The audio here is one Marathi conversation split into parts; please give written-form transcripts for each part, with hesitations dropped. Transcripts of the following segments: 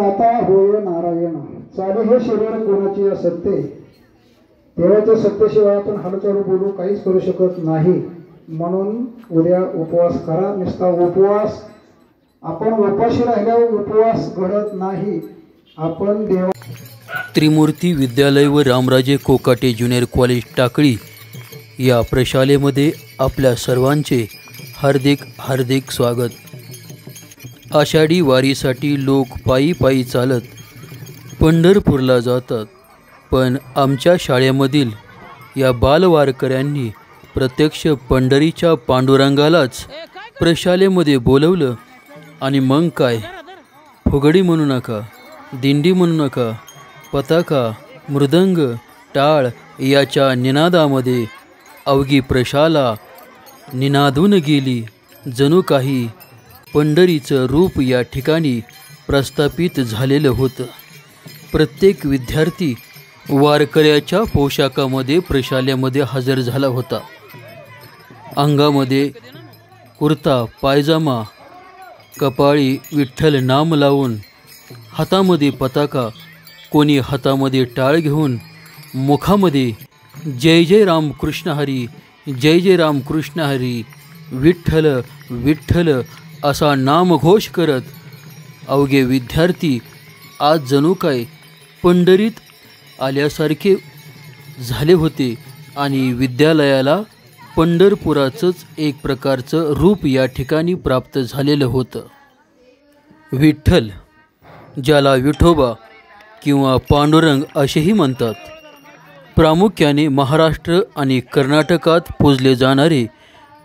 आता होय नारायण चाले हे शरीर कोणाचे असत्य देवाच्या सत्तेशिवाय आपण हालचाल बोलू काहीच करू शकत नाही। म्हणून उद्या उपवास करा। नुसता उपवास आपण उपाशी राहिल्यावर उपवास घडत नाही। आपण देवा त्रिमूर्ती विद्यालय व रामराजे कोकाटे ज्युनियर कॉलेज टाकळी या प्रशालेमध्ये आपल्या सर्वांचे हार्दिक हार्दिक स्वागत। आषाढी वारीसाठी लोक पायी पायी चालत पंढरपूरला जातात, पण आमच्या शाळेमधील या बालवारकऱ्यांनी प्रत्यक्ष पंढरीच्या पांडुरंगालाच प्रशालेमध्ये बोलवलं। आणि मग काय, फुगडी म्हणू नका, दिंडी म्हणू नका, पताका, मृदंग, टाळ याच्या निनादामध्ये अवघी प्रशाला निनादून गेली। जणू काही पंढरीचं रूप या ठिकाणी प्रस्थापित झालेलं होतं। प्रत्येक विद्यार्थी वारकऱ्याच्या पोशाखामध्ये प्रशालेमध्ये हजर झाला होता। अंगामध्ये कुर्ता पायजामा, कपाळी विठ्ठल नाम लावून, हातामध्ये पताका, कोणी हातामध्ये टाळ घेऊन, मुखामध्ये जय जय राम कृष्ण हरी, जय जय राम कृष्ण हरी, विठ्ठल विठ्ठल असा नामघोष करत अवघे विद्यार्थी आज जणू काय पंढरीत आल्यासारखे झाले होते। आणि विद्यालयाला पंढरपुराचंच एक प्रकारचं रूप या ठिकाणी प्राप्त झालेलं होतं। विठ्ठल, ज्याला विठोबा किंवा पांडुरंग असेही म्हणतात, प्रामुख्याने महाराष्ट्र आणि कर्नाटकात पूजले जाणारे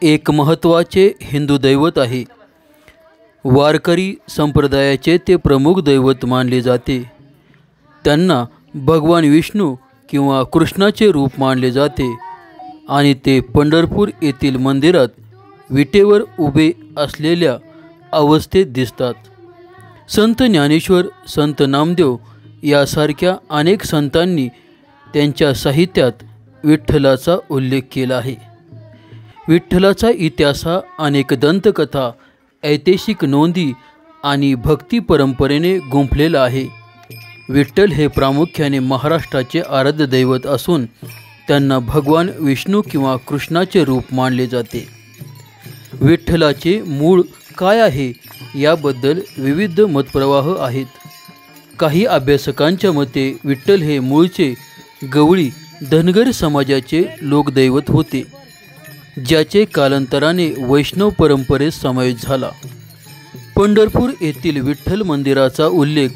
एक महत्त्वाचे हिंदू दैवत आहे। वारकरी संप्रदायाचे ते प्रमुख दैवत मानले जाते। त्यांना भगवान विष्णू किंवा कृष्णाचे रूप मानले जाते आणि ते पंढरपूर येथील मंदिरात विटेवर उभे असलेल्या अवस्थेत दिसतात। संत ज्ञानेश्वर, संत नामदेव यासारख्या अनेक संतांनी त्यांच्या साहित्यात विठ्ठलाचा उल्लेख केला आहे। विठ्ठलाचा इतिहास हा अनेक दंतकथा, ऐतिहासिक नोंदी आणि भक्ती परंपरेने गुंफलेला आहे। विठ्ठल हे प्रामुख्याने महाराष्ट्राचे आराध्य दैवत असून त्यांना भगवान विष्णू किंवा कृष्णाचे रूप मानले जाते। विठ्ठलाचे मूळ काय आहे याबद्दल विविध मतप्रवाह आहेत। काही अभ्यासकांच्या मते विठ्ठल हे मूळचे गवळी धनगर समाजाचे लोकदैवत होते, ज्याचे कालांतराने वैष्णव परंपरेत समावेश झाला। पंढरपूर येथील विठ्ठल मंदिराचा उल्लेख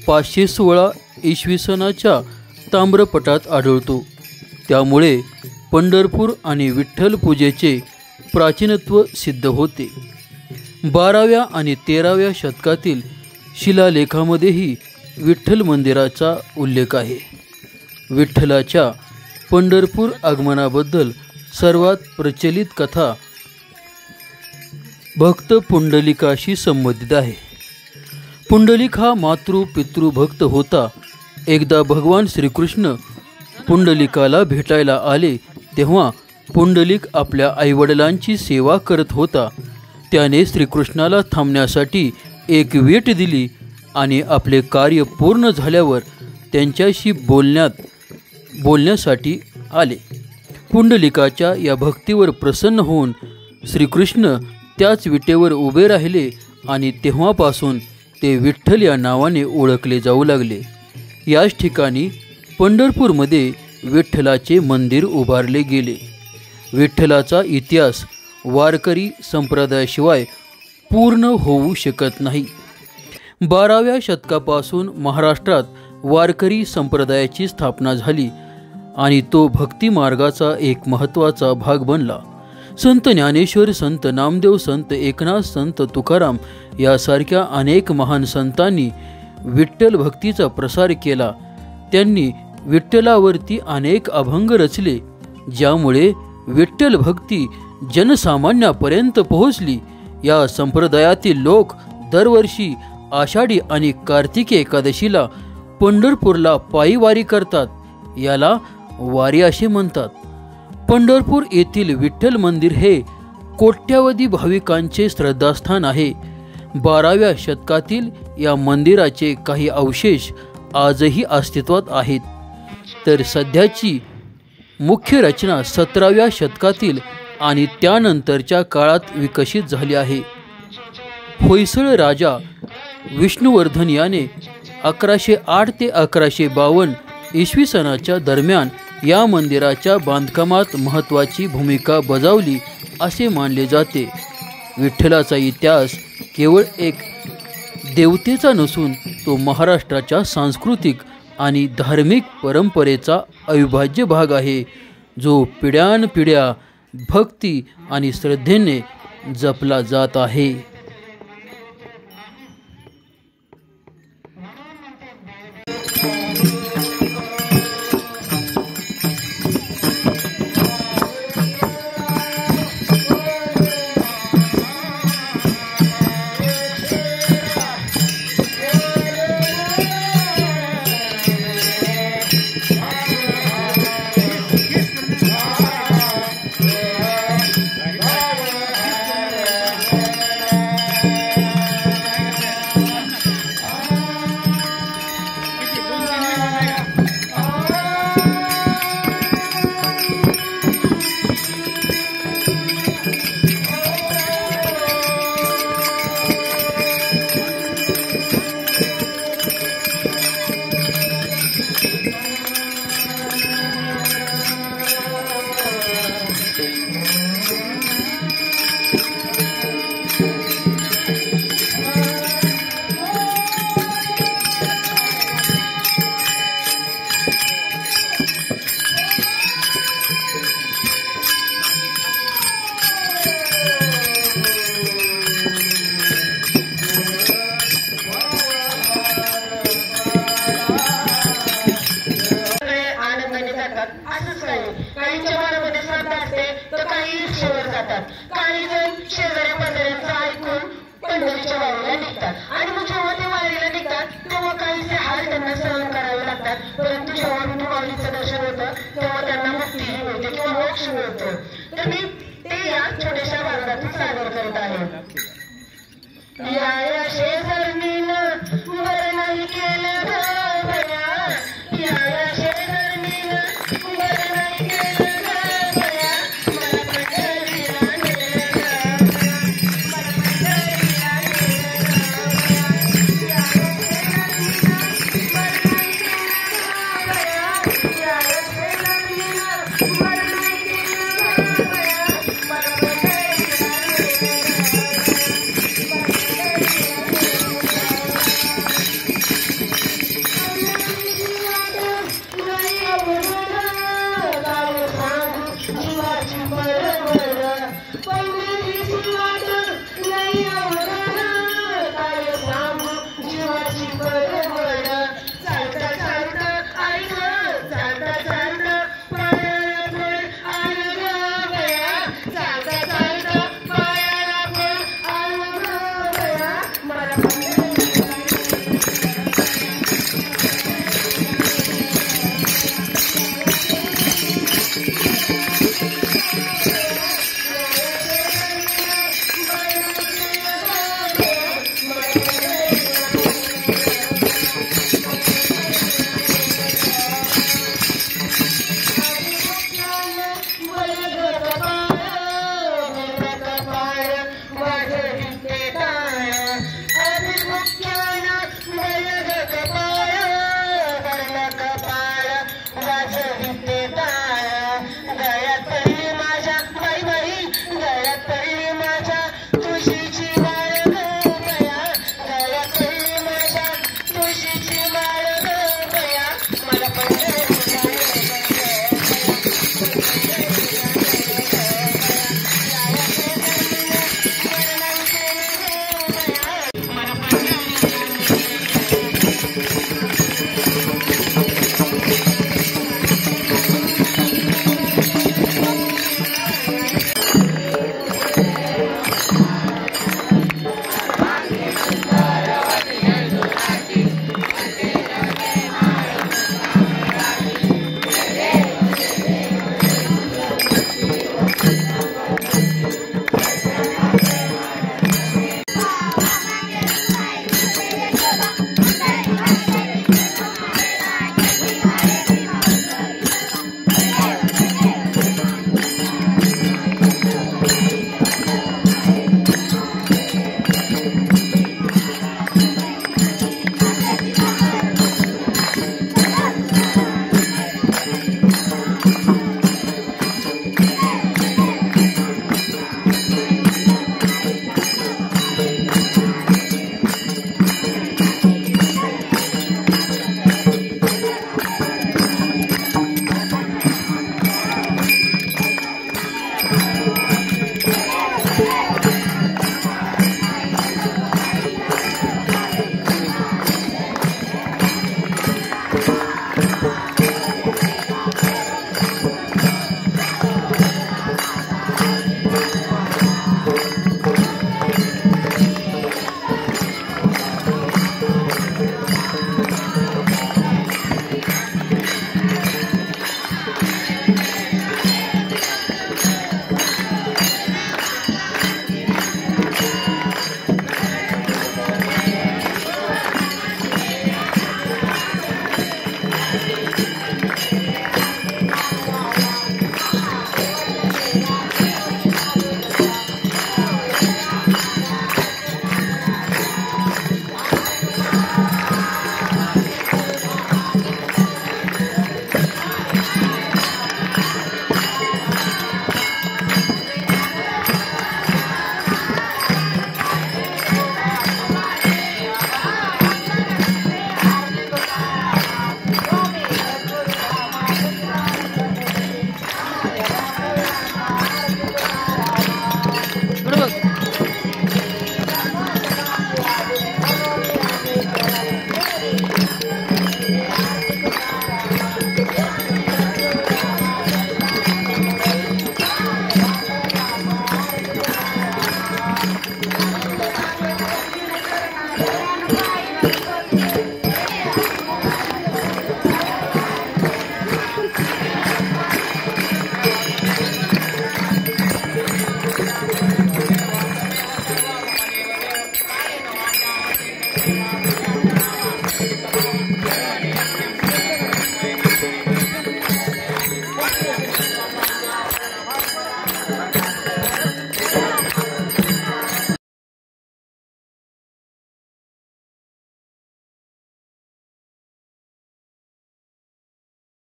516 इसवी सनाच्या ताम्रपटात आढळतो। त्यामुळे पंढरपूर आणि विठ्ठल पूजेचे प्राचीनत्व सिद्ध होते। 12व्या आणि 13व्या शतकातील शिलालेखामध्येही विठ्ठल मंदिराचा उल्लेख आहे। विठ्ठलाच्या पंढरपूर आगमनाबद्दल सर्वात प्रचलित कथा भक्त पुंडलिकाशी संबंधित आहे। पुंडलिक हा मातृ पितृ भक्त होता। एकदा भगवान श्रीकृष्ण पुंडलिकाला भेटायला आले तेव्हा पुंडलिक आपल्या आईवडिलांची सेवा करत होता। त्याने श्रीकृष्णाला थांबण्यासाठी एक वीट दिली आणि आपले कार्य पूर्ण झाल्यावर त्यांच्याशी बोलण्यासाठी आले। पुंडलिकाच्या या भक्तीवर प्रसन्न होऊन श्रीकृष्ण त्याच विटेवर उभे राहिले आणि तेव्हापासून ते विठ्ठल या नावाने ओळखले जाऊ लागले। याच ठिकाणी पंढरपूरमध्ये विठ्ठलाचे मंदिर उभारले गेले। विठ्ठलाचा इतिहास वारकरी संप्रदायाशिवाय पूर्ण होऊ शकत नाही। 12व्या शतकापासून महाराष्ट्रात वारकरी संप्रदायाची स्थापना झाली आणि तो भक्ती मार्गाचा एक महत्त्वाचा भाग बनला। संत ज्ञानेश्वर, संत नामदेव, संत एकनाथ, संत तुकाराम यासारख्या अनेक महान संतांनी विठ्ठल भक्तीचा प्रसार केला। त्यांनी विठ्ठलावरती अनेक अभंग रचले, ज्यामुळे विठ्ठल भक्ती जनसामान्यापर्यंत पोहोचली। या संप्रदायातील लोक दरवर्षी आषाढी आणि कार्तिकी एकादशीला पंढरपूरला पायी वारी करतात। याला वारी असे म्हणतात। पंढरपूर येथील विठ्ठल मंदिर हे कोट्यावधी भाविकांचे श्रद्धास्थान आहे। 12व्या शतकातील या मंदिराचे काही अवशेष आजही अस्तित्वात आहेत, तर सध्याची मुख्य रचना 17व्या शतकातील आणि त्यानंतरच्या काळात विकसित झाली आहे. होयसळ राजा विष्णुवर्धन याने 1108 ते 1152 इसवी सनाच्या दरम्यान या मंदिराच्या बांधकामात महत्त्वाची भूमिका बजावली असे मानले जाते. विठ्ठलाचा इतिहास केवळ एक देवतेचा नसून तो महाराष्ट्राच्या सांस्कृतिक आणि धार्मिक परंपरेचा अविभाज्य भाग आहे, जो पिढ्यानपिढ्या भक्ती आणि श्रद्धेने जपला जात आहे. काही जण शेजारी पाजाऱ्यांचं ऐकून पंढरीच्या वारीला निघतात आणि मग जेव्हा ते वारीला निघतात तेव्हा काहीसे हाल त्यांना सहन करावे लागतात, परंतु जेव्हा विठुमाऊलीचं दर्शन होतं तेव्हा त्यांना मुक्तीही मिळते किंवा मोक्ष मिळतो. तर मी ते या छोट्याशा भागातून सादर करत आहे. या शेजारणीनं बरं नाही केलं ग बया, या शेजारणीनं बरं नाही केलं ग बया, मला पंढरीला नेलं ग बया, मला पंढरीला नेलं ग बया, या शेजारणीनं बरं नाही केलं ग बया, या शेजारणीनं बरं नाही केलं ग बया, मला पंढरीला नेलं